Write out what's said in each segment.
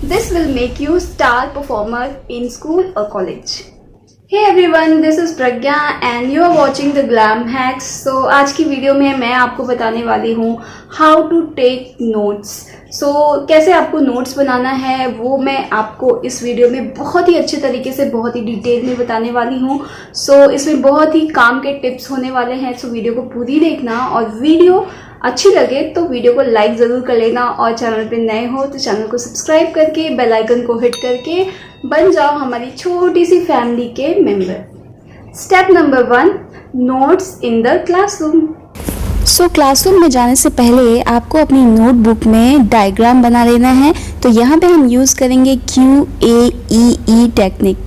This will make you star performer in school or college. Hey everyone, this is Pragya and you are watching the Glam Hacks. So आज की video में मैं आपको बताने वाली हूँ how to take notes. So कैसे आपको नोट्स बनाना है वो मैं आपको इस वीडियो में बहुत ही अच्छे तरीके से बहुत ही डिटेल में बताने वाली हूँ. So इसमें बहुत ही काम के टिप्स होने वाले हैं. So वीडियो को पूरी देखना और वीडियो अच्छी लगे तो वीडियो को लाइक ज़रूर कर लेना और चैनल पे नए हो तो चैनल को सब्सक्राइब करके बेल आइकन को हिट करके बन जाओ हमारी छोटी सी फैमिली के member. Step number 1, notes in the classroom. So classroom में जाने से पहले आपको अपनी नोटबुक में डायग्राम बना लेना है. तो यहाँ पे हम यूज़ करेंगे QAEE टेक्निक.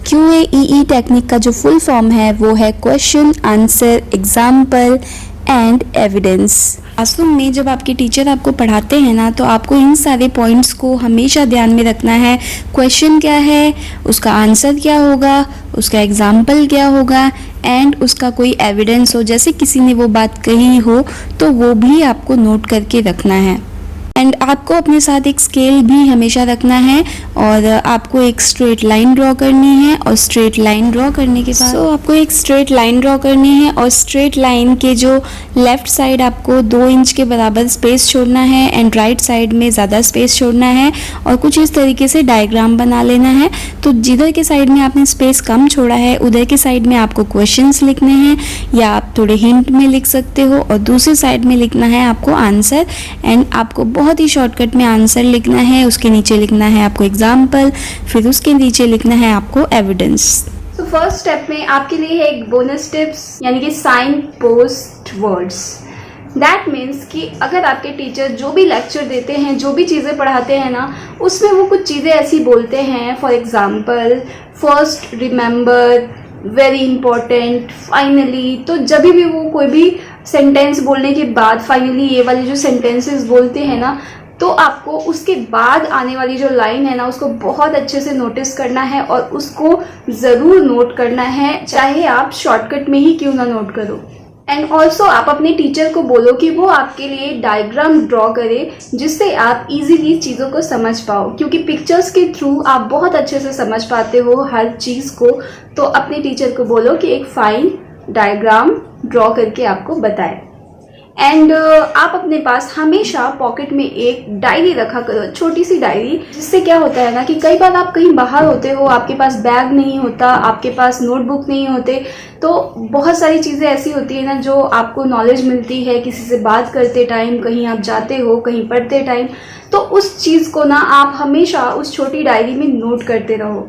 QAEE टेक्निक का जो फुल फॉर्म है वो है question, answer, example and evidence. Classroom में जब आपके टीचर आपको पढ़ाते हैं ना तो आपको इन सारे पॉइंट्स को हमेशा ध्यान में रखना है. क्वेश्चन क्या है, उसका आंसर क्या होगा, उसका एग्जाम्पल क्या होगा एंड उसका कोई एविडेंस हो, जैसे किसी ने वो बात कही हो तो वो भी आपको नोट करके रखना है. एंड आपको अपने साथ एक स्केल भी हमेशा रखना है और आपको एक स्ट्रेट लाइन ड्रॉ करनी है और स्ट्रेट लाइन ड्रॉ करने के बाद आपको एक स्ट्रेट लाइन ड्रॉ करनी है और स्ट्रेट लाइन के जो लेफ़्ट साइड आपको 2 इंच के बराबर स्पेस छोड़ना है एंड राइट साइड में ज़्यादा स्पेस छोड़ना है और कुछ इस तरीके से डायग्राम बना लेना है. तो जिधर के साइड में आपने स्पेस कम छोड़ा है उधर के साइड में आपको क्वेश्चंस लिखने हैं या आप थोड़े हिंट में लिख सकते हो और दूसरी साइड में लिखना है आपको आंसर. एंड आपको बहुत ही शॉर्टकट में आंसर लिखना है, उसके नीचे लिखना है आपको एग्जाम्पल, फिर उसके नीचे लिखना है आपको एविडेंस. तो फर्स्ट स्टेप में आपके लिए है एक बोनस टिप्स यानी कि sign post words. That means कि अगर आपके टीचर जो भी लेक्चर देते हैं, जो भी चीज़ें पढ़ाते हैं ना, उसमें वो कुछ चीज़ें ऐसी बोलते हैं, for example first, remember, very important, finally. तो जब भी वो कोई भी सेंटेंस बोलने के बाद फाइनली ये वाले जो सेंटेंसेस बोलते हैं ना, तो आपको उसके बाद आने वाली जो लाइन है ना उसको बहुत अच्छे से नोटिस करना है और उसको ज़रूर नोट करना है, चाहे आप शॉर्टकट में ही क्यों ना नोट करो. एंड ऑल्सो आप अपने टीचर को बोलो कि वो आपके लिए डायग्राम ड्रॉ करे जिससे आप इजीली चीज़ों को समझ पाओ, क्योंकि पिक्चर्स के थ्रू आप बहुत अच्छे से समझ पाते हो हर चीज़ को. तो अपने टीचर को बोलो कि एक फाइन डायग्राम ड्रॉ करके आपको बताए. एंड आप अपने पास हमेशा पॉकेट में एक डायरी रखा करो, छोटी सी डायरी. जिससे क्या होता है ना कि कई बार आप कहीं बाहर होते हो, आपके पास बैग नहीं होता, आपके पास नोटबुक नहीं होते, तो बहुत सारी चीज़ें ऐसी होती है ना जो आपको नॉलेज मिलती है किसी से बात करते टाइम, कहीं आप जाते हो, कहीं पढ़ते टाइम. तो उस चीज़ को ना आप हमेशा उस छोटी डायरी में नोट करते रहो.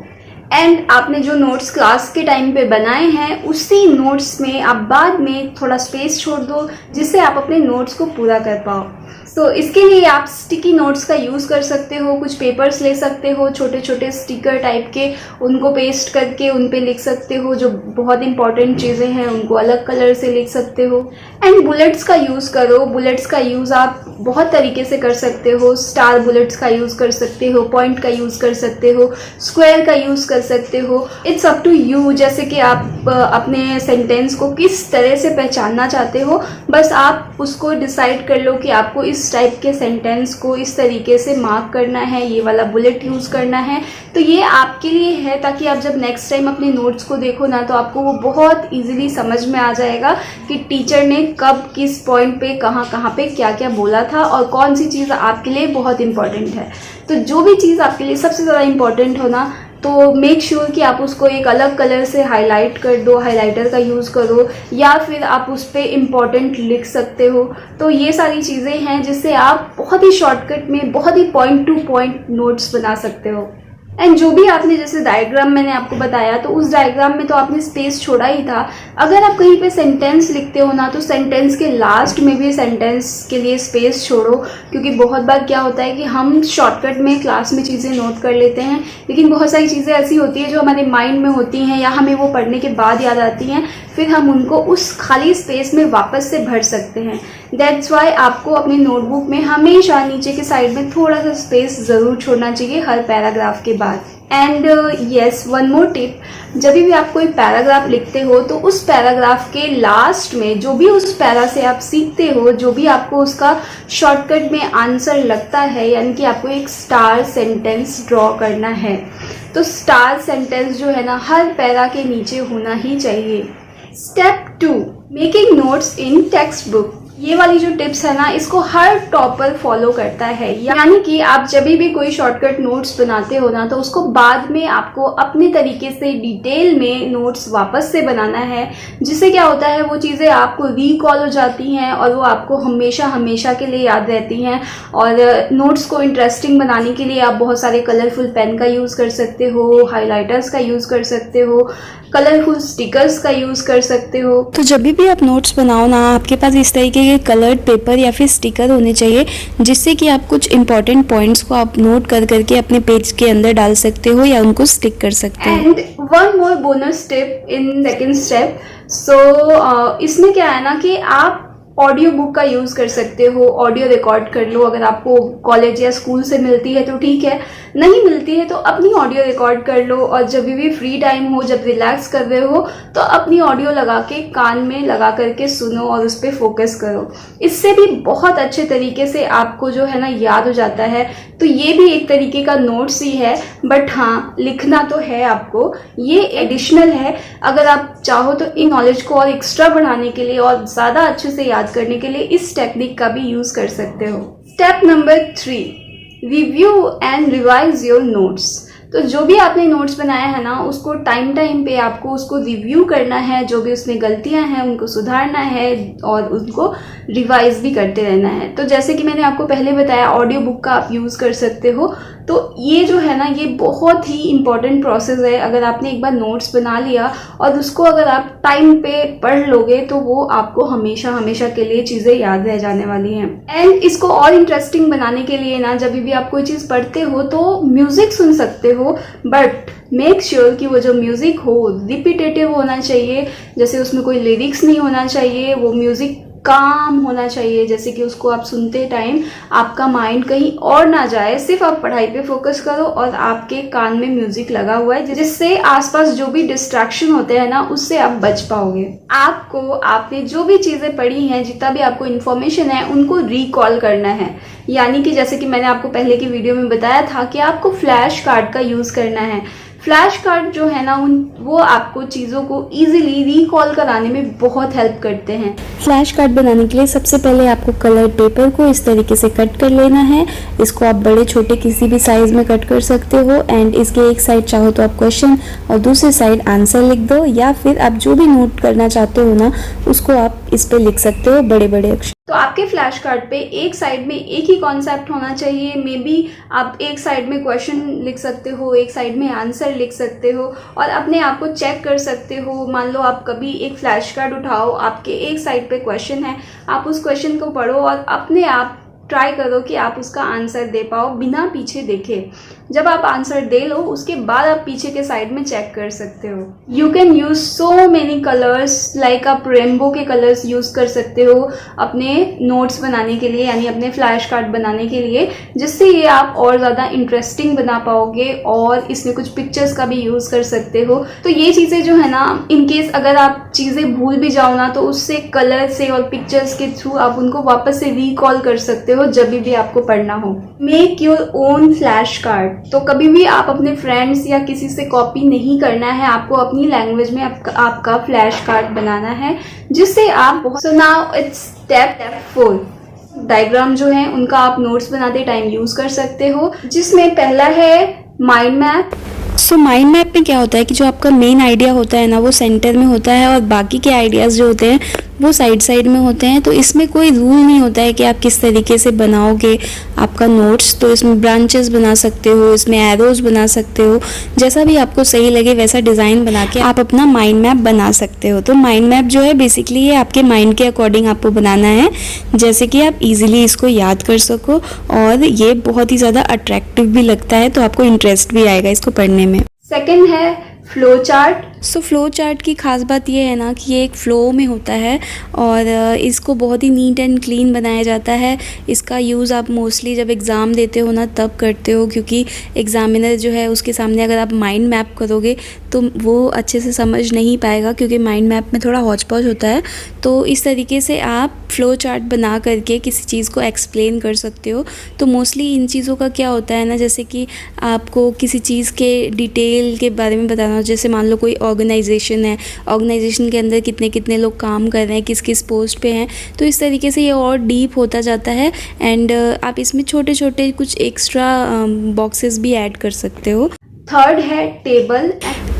एंड आपने जो नोट्स क्लास के टाइम पे बनाए हैं उसी नोट्स में आप बाद में थोड़ा स्पेस छोड़ दो जिससे आप अपने नोट्स को पूरा कर पाओ. तो इसके लिए आप स्टिकी नोट्स का यूज़ कर सकते हो. कुछ पेपर्स ले सकते हो, छोटे छोटे स्टिकर टाइप के, उनको पेस्ट करके उन पे लिख सकते हो. जो बहुत इंपॉर्टेंट चीज़ें हैं उनको अलग कलर से लिख सकते हो. एंड बुलेट्स का यूज़ करो. बुलेट्स का यूज़ आप बहुत तरीके से कर सकते हो. स्टार बुलेट्स का यूज़ कर सकते हो, पॉइंट का यूज़ कर सकते हो, स्क्वायर का यूज़ कर सकते हो. इट्स अप टू यू, जैसे कि आप अपने सेंटेंस को किस तरह से पहचानना चाहते हो, बस आप उसको डिसाइड कर लो कि आपको इस टाइप के सेंटेंस को इस तरीके से मार्क करना है, ये वाला बुलेट यूज़ करना है. तो ये आपके लिए है ताकि आप जब नेक्स्ट टाइम अपने नोट्स को देखो ना तो आपको वो बहुत इजीली समझ में आ जाएगा कि टीचर ने कब किस पॉइंट पे कहाँ पे क्या क्या बोला था और कौन सी चीज़ आपके लिए बहुत इंपॉर्टेंट है. तो जो भी चीज़ आपके लिए सबसे ज़्यादा इंपॉर्टेंट हो ना तो मेक श्योर कि आप उसको एक अलग कलर से हाईलाइट कर दो, हाइलाइटर का यूज़ करो, या फिर आप उस पर इम्पॉर्टेंट लिख सकते हो. तो ये सारी चीज़ें हैं जिससे आप बहुत ही शॉर्टकट में बहुत ही पॉइंट टू पॉइंट नोट्स बना सकते हो. एंड जो भी आपने जैसे डायग्राम मैंने आपको बताया तो उस डायग्राम में तो आपने स्पेस छोड़ा ही था. अगर आप कहीं पे सेंटेंस लिखते हो ना तो सेंटेंस के लास्ट में भी सेंटेंस के लिए स्पेस छोड़ो, क्योंकि बहुत बार क्या होता है कि हम शॉर्टकट में क्लास में चीज़ें नोट कर लेते हैं लेकिन बहुत सारी चीज़ें ऐसी होती है जो हमारे माइंड में होती हैं या हमें वो पढ़ने के बाद याद आती हैं, फिर हम उनको उस खाली स्पेस में वापस से भर सकते हैं. दैट्स वाई आपको अपनी नोटबुक में हमेशा नीचे के साइड में थोड़ा सा स्पेस ज़रूर छोड़ना चाहिए हर पैराग्राफ के बाद. And yes, one more tip, जब भी आप कोई पैराग्राफ लिखते हो तो उस पैराग्राफ के लास्ट में जो भी उस पैरा से आप सीखते हो, जो भी आपको उसका शॉर्टकट में आंसर लगता है, यानी कि आपको एक स्टार सेंटेंस ड्रॉ करना है। तो स्टार सेंटेंस जो है ना, हर पैरा के नीचे होना ही चाहिए। स्टेप 2, मेकिंग नोट्स इन टेक्स्ट बुक। ये वाली जो टिप्स है ना, इसको हर टॉपर फॉलो करता है। यानी कि आप जब भी कोई शॉर्टकट नोट्स बनाते हो ना, तो उसको बाद में आपको अपने तरीके से डिटेल में नोट्स वापस से बनाना है, जिससे क्या होता है, वो चीज़ें आपको रिकॉल हो जाती हैं और वो आपको हमेशा हमेशा के लिए याद रहती हैं। और नोट्स को इंटरेस्टिंग बनाने के लिए आप बहुत सारे कलरफुल पेन का यूज़ कर सकते हो, हाईलाइटर्स का यूज़ कर सकते हो, कलरफुल स्टिकर्स का यूज़ कर सकते हो। तो जब भी आप नोट्स बनाओ ना, आपके पास इस तरीके के कलर्ड पेपर या फिर स्टिकर होने चाहिए, जिससे कि आप कुछ इंपॉर्टेंट पॉइंट्स को आप नोट कर करके अपने पेज के अंदर डाल सकते हो या उनको स्टिक कर सकते हो। And one more bonus tip in second step. So इसमें क्या है ना कि आप ऑडियो बुक का यूज़ कर सकते हो, ऑडियो रिकॉर्ड कर लो। अगर आपको कॉलेज या स्कूल से मिलती है तो ठीक है, नहीं मिलती है तो अपनी ऑडियो रिकॉर्ड कर लो। और जब भी फ्री टाइम हो, जब रिलैक्स कर रहे हो, तो अपनी ऑडियो लगा के कान में लगा करके सुनो और उस पर फोकस करो। इससे भी बहुत अच्छे तरीके से आपको जो है ना याद हो जाता है। तो ये भी एक तरीके का नोट्स ही है, बट हाँ, लिखना तो है आपको, ये एडिशनल है। अगर आप चाहो तो इन नॉलेज को और एक्स्ट्रा बढ़ाने के लिए और ज़्यादा अच्छे से याद करने के लिए इस टेक्निक का भी यूज़ कर सकते हो। Step number 3, review and revise your notes. तो जो भी आपने नोट्स बनाया है ना, उसको टाइम टाइम पे आपको उसको रिव्यू करना है। जो भी उसमें गलतियां हैं उनको सुधारना है और उनको रिवाइज भी करते रहना है। तो जैसे कि मैंने आपको पहले बताया, ऑडियो बुक का आप यूज़ कर सकते हो। तो ये जो है ना, ये बहुत ही इम्पॉर्टेंट प्रोसेस है। अगर आपने एक बार नोट्स बना लिया और उसको अगर आप टाइम पे पढ़ लोगे, तो वो आपको हमेशा हमेशा के लिए चीज़ें याद रह जाने वाली हैं। एंड इसको और इंटरेस्टिंग बनाने के लिए ना, जब भी आप कोई चीज़ पढ़ते हो तो म्यूज़िक सुन सकते हो, बट मेक श्योर कि वो जो म्यूज़िक हो रिपीटेटिव होना चाहिए। जैसे उसमें कोई लिरिक्स नहीं होना चाहिए, वो म्यूज़िक काम होना चाहिए, जैसे कि उसको आप सुनते टाइम आपका माइंड कहीं और ना जाए, सिर्फ आप पढ़ाई पे फोकस करो और आपके कान में म्यूजिक लगा हुआ है, जिससे आसपास जो भी डिस्ट्रैक्शन होते हैं ना, उससे आप बच पाओगे। आपको आपने जो भी चीज़ें पढ़ी हैं, जितना भी आपको इन्फॉर्मेशन है, उनको रिकॉल करना है। यानी कि जैसे कि मैंने आपको पहले की वीडियो में बताया था कि आपको फ्लैश कार्ड का यूज़ करना है। फ्लैश कार्ड जो है ना, वो आपको चीज़ों को इजीली रिकॉल कराने में बहुत हेल्प करते हैं। फ्लैश कार्ड बनाने के लिए सबसे पहले आपको कलर पेपर को इस तरीके से कट कर लेना है। इसको आप बड़े छोटे किसी भी साइज़ में कट कर सकते हो। एंड इसके एक साइड चाहो तो आप क्वेश्चन और दूसरी साइड आंसर लिख दो, या फिर आप जो भी नोट करना चाहते हो ना, उसको आप इस पे लिख सकते हो बड़े बड़े अक्षर। तो आपके फ्लैश कार्ड पे एक साइड में एक ही कॉन्सेप्ट होना चाहिए। मे बी आप एक साइड में क्वेश्चन लिख सकते हो, एक साइड में आंसर लिख सकते हो और अपने आप को चेक कर सकते हो। मान लो आप कभी एक फ्लैश कार्ड उठाओ, आपके एक साइड पे क्वेश्चन है, आप उस क्वेश्चन को पढ़ो और अपने आप ट्राई करो कि आप उसका आंसर दे पाओ बिना पीछे देखे। जब आप आंसर दे लो, उसके बाद आप पीछे के साइड में चेक कर सकते हो। You can use so many colours, like आप रेनबो के कलर्स यूज कर सकते हो अपने नोट्स बनाने के लिए, यानी अपने फ्लैश कार्ड बनाने के लिए, जिससे ये आप और ज़्यादा इंटरेस्टिंग बना पाओगे। और इसमें कुछ पिक्चर्स का भी यूज़ कर सकते हो। तो ये चीज़ें जो है ना, इनकेस अगर आप चीज़ें भूल भी जाओ ना, तो उससे कलर से और पिक्चर्स के थ्रू आप उनको वापस से रिकॉल कर सकते हो जब भी आपको पढ़ना हो। Make your own flash card. तो कभी भी आप अपने फ्रेंड्स या किसी से कॉपी नहीं करना है, आपको अपनी लैंग्वेज में आपका फ्लैश कार्ड बनाना है, जिससे आप बहुत। So now it's step 4। Diagram जो है उनका आप नोट्स बनाते टाइम यूज कर सकते हो, जिसमें पहला है mind map. So mind map में क्या होता है कि जो आपका मेन आइडिया होता है ना, वो सेंटर में होता है और बाकी के आइडियाज़ जो होते हैं वो साइड साइड में होते हैं। तो इसमें कोई रूल नहीं होता है कि आप किस तरीके से बनाओगे आपका नोट्स। तो इसमें ब्रांचेस बना सकते हो, इसमें एरोज बना सकते हो, जैसा भी आपको सही लगे वैसा डिज़ाइन बना के आप अपना माइंड मैप बना सकते हो। तो माइंड मैप जो है बेसिकली ये आपके माइंड के अकॉर्डिंग आपको बनाना है, जैसे कि आप इजीली इसको याद कर सको। और ये बहुत ही ज़्यादा अट्रैक्टिव भी लगता है, तो आपको इंटरेस्ट भी आएगा इसको पढ़ने में। सेकेंड है flow chart. So flow chart की ख़ास बात ये है ना कि ये एक फ़्लो में होता है और इसको बहुत ही नीट एंड क्लीन बनाया जाता है। इसका यूज़ आप मोस्टली जब एग्ज़ाम देते हो ना तब करते हो, क्योंकि एग्ज़ामिनर जो है उसके सामने अगर आप माइंड मैप करोगे तो वो अच्छे से समझ नहीं पाएगा, क्योंकि माइंड मैप में थोड़ा हौच पौच होता है। तो इस तरीके से आप फ़्लो चार्ट बना करके किसी चीज़ को एक्सप्लेन कर सकते हो। तो मोस्टली इन चीज़ों का क्या होता है ना, जैसे कि आपको किसी चीज़ के डिटेल के बारे में बताना हो, जैसे मान लो कोई ऑर्गेनाइजेशन है, ऑर्गेनाइजेशन के अंदर कितने कितने लोग काम कर रहे हैं, किस किस पोस्ट पे हैं, तो इस तरीके से ये और डीप होता जाता है। एंड आप इसमें छोटे छोटे कुछ एक्स्ट्रा बॉक्सेस भी ऐड कर सकते हो। थर्ड है टेबल।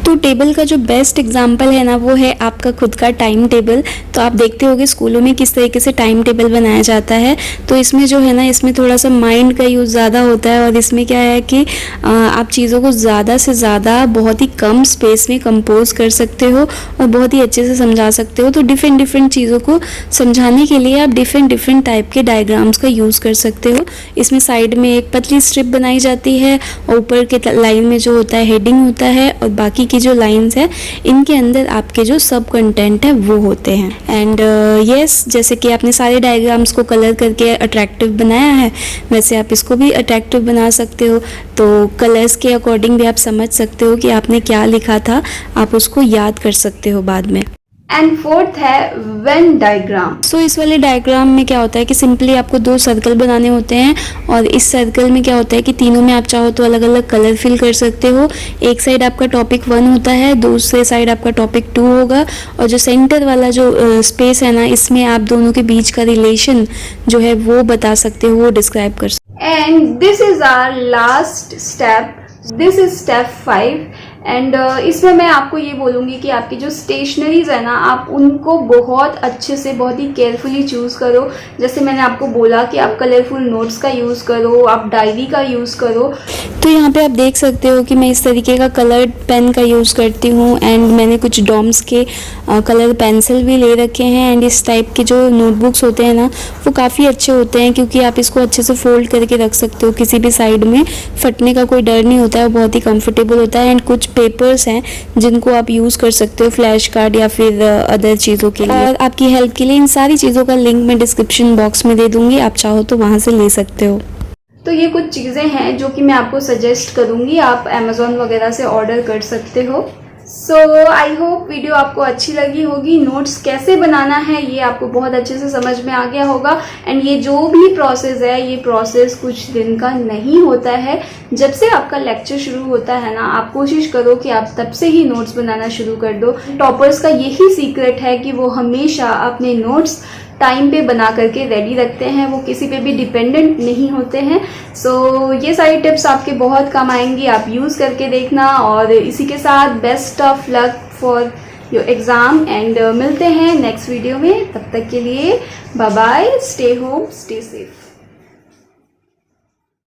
तो टेबल का जो बेस्ट एग्जांपल है ना वो है आपका खुद का टाइम टेबल। तो आप देखते होगे स्कूलों में किस तरीके से टाइम टेबल बनाया जाता है। तो इसमें जो है ना, इसमें थोड़ा सा माइंड का यूज़ ज़्यादा होता है और इसमें क्या है कि आप चीज़ों को ज़्यादा से ज़्यादा बहुत ही कम स्पेस में कंपोज कर सकते हो और बहुत ही अच्छे से समझा सकते हो। तो डिफरेंट डिफरेंट चीज़ों को समझाने के लिए आप डिफरेंट डिफरेंट टाइप के डायग्राम्स का यूज़ कर सकते हो। इसमें साइड में एक पतली स्ट्रिप बनाई जाती है और ऊपर के लाइन में जो होता है हेडिंग होता है, और बाकी की जो लाइंस है इनके अंदर आपके जो सब कंटेंट है वो होते हैं। एंड यस, जैसे कि आपने सारे डायग्राम्स को कलर करके अट्रैक्टिव बनाया है, वैसे आप इसको भी अट्रैक्टिव बना सकते हो। तो कलर्स के अकॉर्डिंग भी आप समझ सकते हो कि आपने क्या लिखा था, आप उसको याद कर सकते हो बाद में। एंड फोर्थ है वेन डायग्राम। सो इस वाले डायग्राम में क्या होता है कि सिंपली आपको 2 सर्कल बनाने होते हैं और इस सर्कल में क्या होता है कि तीनों में आप चाहो तो अलग अलग कलर फिल कर सकते हो। एक साइड आपका टॉपिक 1 होता है, दूसरे साइड आपका टॉपिक 2 होगा, और जो सेंटर वाला जो स्पेस है ना, इसमें आप दोनों के बीच का रिलेशन जो है वो बता सकते हो, वो डिस्क्राइब कर सकते हो। And this is our last step, this is step 5। And इसमें मैं आपको ये बोलूँगी कि आपकी जो स्टेशनरीज है ना, आप उनको बहुत अच्छे से, बहुत ही केयरफुली चूज़ करो। जैसे मैंने आपको बोला कि आप कलरफुल नोट्स का यूज़ करो, आप डायरी का यूज़ करो। तो यहाँ पे आप देख सकते हो कि मैं इस तरीके का कलर्ड पेन का यूज़ करती हूँ एंड मैंने कुछ डॉम्स के कलर पेंसिल भी ले रखे हैं। एंड इस टाइप के जो नोटबुक्स होते हैं ना, वो काफ़ी अच्छे होते हैं, क्योंकि आप इसको अच्छे से फोल्ड करके रख सकते हो, किसी भी साइड में फटने का कोई डर नहीं होता है, बहुत ही कंफर्टेबल होता है। एंड कुछ पेपर्स हैं जिनको आप यूज़ कर सकते हो फ्लैश कार्ड या फिर अदर चीज़ों के लिए। और आपकी हेल्प के लिए इन सारी चीज़ों का लिंक मैं डिस्क्रिप्शन बॉक्स में दे दूँगी, आप चाहो तो वहाँ से ले सकते हो। तो ये कुछ चीज़ें हैं जो कि मैं आपको सजेस्ट करूँगी, आप अमेज़ॉन वगैरह से ऑर्डर कर सकते हो। सो आई होप वीडियो आपको अच्छी लगी होगी। नोट्स कैसे बनाना है ये आपको बहुत अच्छे से समझ में आ गया होगा। एंड ये जो भी प्रोसेस है, ये प्रोसेस कुछ दिन का नहीं होता है। जब से आपका लेक्चर शुरू होता है ना, आप कोशिश करो कि आप तब से ही नोट्स बनाना शुरू कर दो। टॉपर्स का यही सीक्रेट है कि वो हमेशा अपने नोट्स टाइम पे बना करके रेडी रखते हैं, वो किसी पे भी डिपेंडेंट नहीं होते हैं। सो ये सारी टिप्स आपके बहुत काम आएंगी, आप यूज़ करके देखना। और इसी के साथ best of luck for your exam and मिलते हैं नेक्स्ट वीडियो में। तब तक के लिए bye bye, stay home, stay safe.